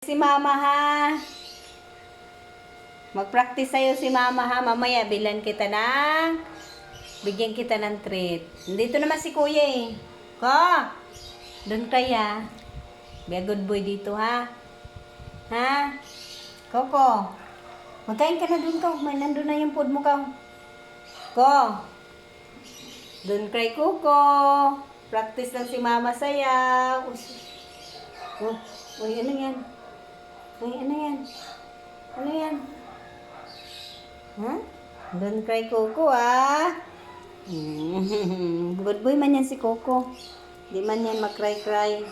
Si mama ha. Mag-practice sa'yo si mama ha. Mamaya bigyan kita ng treat. Dito naman si kuya eh. Ko! Doon kaya. Be a good boy dito ha. Ha? Coco. Magkain ka na doon ka. May nandun na yung food mo ka. Ko. Doon kay Coco. Practice lang si mama sayaw. Oh, uy, ano yan? Uy, ano yan? Ano yan? Ha? Doon kay Coco ah. Good boy man yan si Coco. Di man yan mag-cry-cry.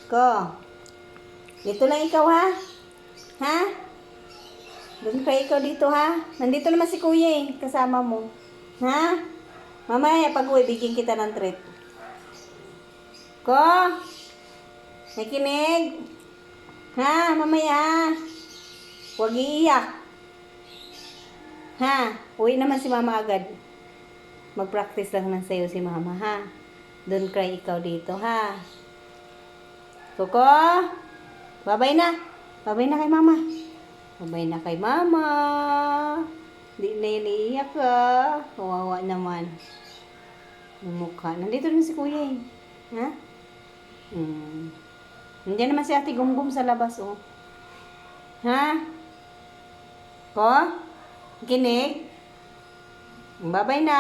Ko. Dito lang ikaw ha? Ha? Doon kay ikaw dito ha? Nandito naman si kuya eh. Kasama mo. Ha? Mamaya pag-uwi, bigyan kita ng treat. Ko? Nakinig? Ha? Mamaya. Huwag iiyak. Ha? Uwi naman si mama agad. Mag-practice lang ng sayo si mama ha? Doon kay ikaw dito ha? Coco? Babay na. Babay na kay mama. Babay na kay mama. Di na iniiyak ka. Kawawa naman. Yung mukha. Nandito rin si kuya eh. Ha? Nandiyan naman si Ate Gumgum sa labas oh. Ha? Ko? Kinig? Babay na.